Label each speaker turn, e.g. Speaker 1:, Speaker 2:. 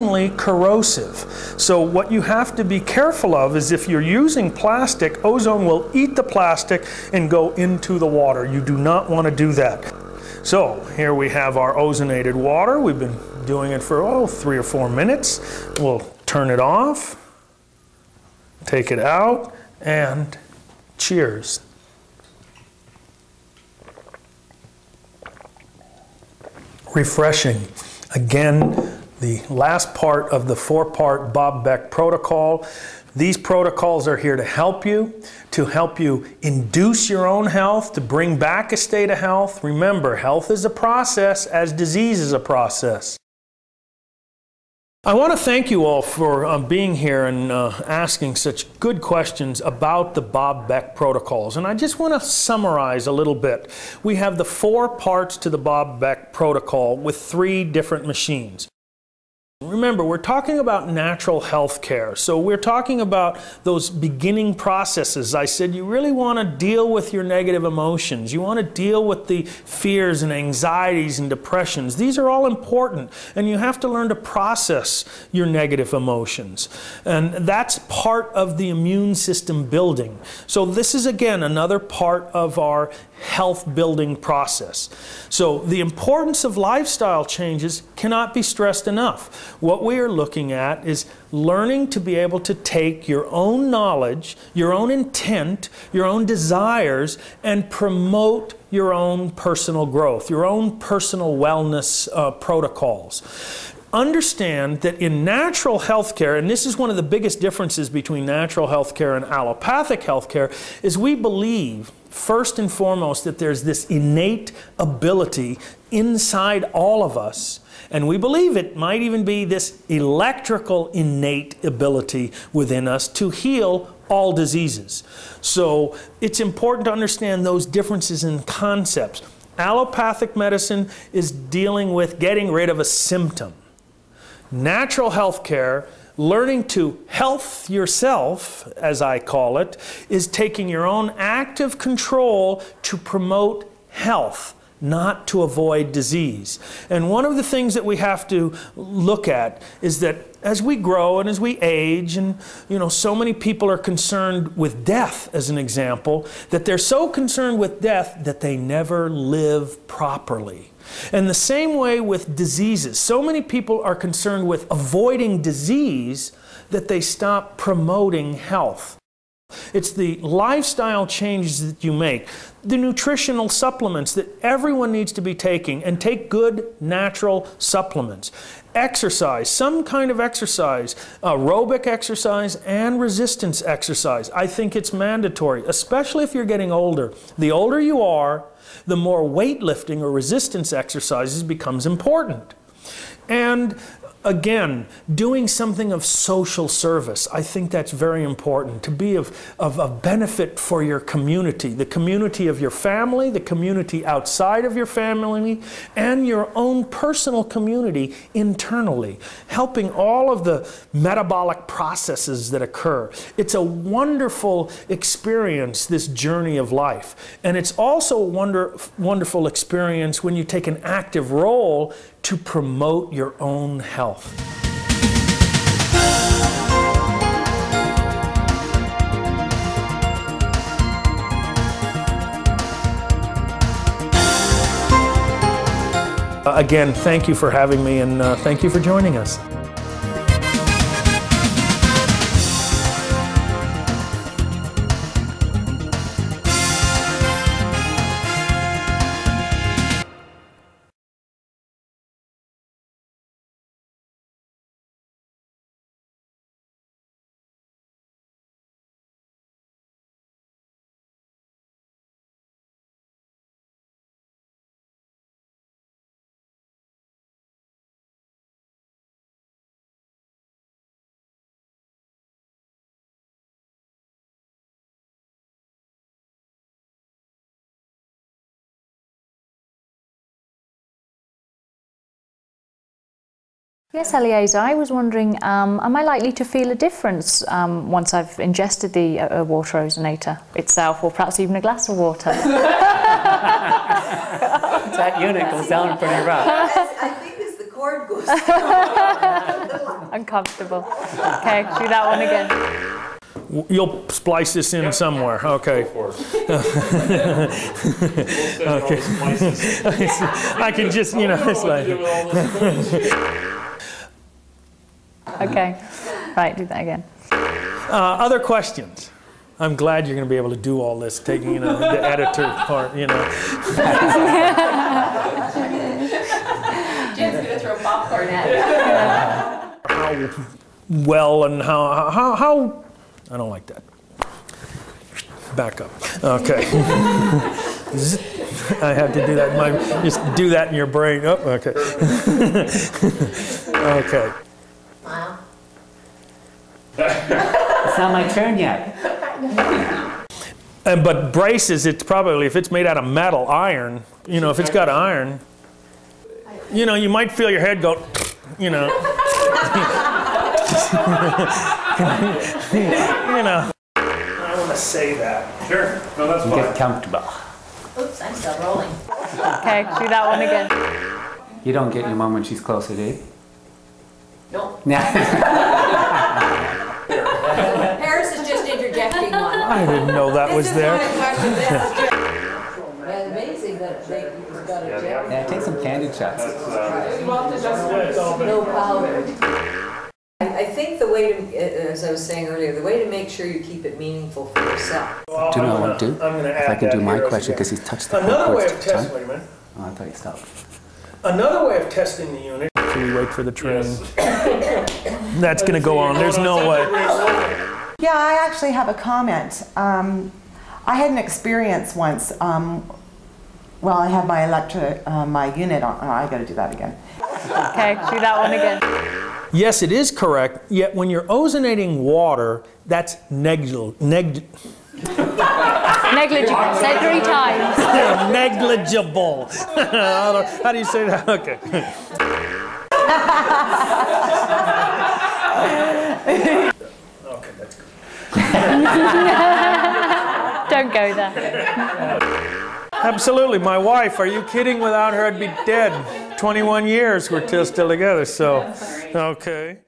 Speaker 1: corrosive. So what you have to be careful of is if you're using plastic, ozone will eat the plastic and go into the water. You do not want to do that. So here we have our ozonated water. We've been doing it for 3 or 4 minutes. We'll turn it off, take it out, and cheers. Refreshing. Again, the last part of the 4-part Bob Beck Protocol. These protocols are here to help you induce your own health, to bring back a state of health. Remember, health is a process as disease is a process. I want to thank you all for being here and asking such good questions about the Bob Beck protocols. And I just want to summarize a little bit. We have the 4 parts to the Bob Beck protocol with 3 different machines. Remember, we're talking about natural health care. So we're talking about those beginning processes. I said you really want to deal with your negative emotions. You want to deal with the fears and anxieties and depressions. These are all important, and you have to learn to process your negative emotions. And that's part of the immune system building. So this is, again, another part of our health building process. So the importance of lifestyle changes cannot be stressed enough. What we are looking at is learning to be able to take your own knowledge, your own intent, your own desires, and promote your own personal growth, your own personal wellness protocols. Understand that in natural health care, and this is one of the biggest differences between natural health care and allopathic health care, is we believe first and foremost that there's this innate ability inside all of us, and we believe it might even be this electrical innate ability within us to heal all diseases. So it's important to understand those differences in concepts. Allopathic medicine is dealing with getting rid of a symptom. Natural health care, learning to health yourself, as I call it, is taking your own active control to promote health, not to avoid disease. And one of the things that we have to look at is that as we grow and as we age, and so many people are concerned with death, as an example, that they're so concerned with death that they never live properly. And the same way with diseases. So many people are concerned with avoiding disease that they stop promoting health. It's the lifestyle changes that you make, the nutritional supplements that everyone needs to be taking, and take good natural supplements. Exercise, some kind of exercise, aerobic exercise and resistance exercise. I think it's mandatory, especially if you're getting older. The older you are, the more weightlifting or resistance exercises becomes important. And again, doing something of social service. I think that's very important, to be of benefit for your community, the community of your family, the community outside of your family, and your own personal community internally, helping all of the metabolic processes that occur. It's a wonderful experience, this journey of life. And it's also a wonderful experience when you take an active role to promote your own health. Again, thank you for having me, and thank you for joining us.
Speaker 2: Yes, Eliezer, I was wondering, am I likely to feel a difference once I've ingested the water ozonator itself, or perhaps even a glass of water?
Speaker 3: That unit goes down pretty rough.
Speaker 4: I think as the cord goes
Speaker 2: Uncomfortable. Okay, do that one again.
Speaker 1: You'll splice this in somewhere. Okay. Okay. I can just, you know, it's like.
Speaker 2: Okay. Right, do that again.
Speaker 1: Other questions? I'm glad you're going to be able to do all this, taking, you know, the editor part, you know.
Speaker 3: Jen's going to throw popcorn at you.
Speaker 1: How well and how I don't like that. Back up. Okay. I have to do that. Just do that in your brain. Oh, okay. Okay.
Speaker 3: Wow.
Speaker 4: It's not my turn yet.
Speaker 1: But braces, it's probably, if it's made out of metal, iron, you know, if it's got iron, you know, you might feel your head go, you know. You know. I want to say that. Sure. No, that's fine.
Speaker 4: Get comfortable.
Speaker 3: Oops, I'm still rolling.
Speaker 2: Okay, do that one again.
Speaker 4: You don't get your mom when she's closer, do you?
Speaker 3: Nope.
Speaker 4: Yeah.
Speaker 3: Paris is just interjecting one.
Speaker 1: I didn't know that was there.
Speaker 3: Yeah, amazing that they got a jet.
Speaker 4: Yeah, take some candid shots.
Speaker 3: No powder. I think the way to, as I was saying earlier, the way to make sure you keep it meaningful for yourself.
Speaker 4: Do you know what I want to do? If I can do my question, because he's touched the
Speaker 1: Another way of
Speaker 4: chords.
Speaker 1: testing, wait a minute.
Speaker 4: Oh, I thought you stopped.
Speaker 1: Another way of testing the unit. Should we wait for the train? That's going to go on. There's no way.
Speaker 5: Yeah, I actually have a comment. I had an experience once. Well, I had my my unit on. Oh, I got to do that again.
Speaker 2: Okay, do that one again.
Speaker 1: Yes, it is correct. Yet when you're ozonating water, that's negligible.
Speaker 2: Negligible. Say 3 times.
Speaker 1: Negligible. How do you say that? Okay. Okay, that's good.
Speaker 2: Don't go there.
Speaker 1: Absolutely. My wife, are you kidding? Without her, I'd be dead. 21 years we're still together, so, okay.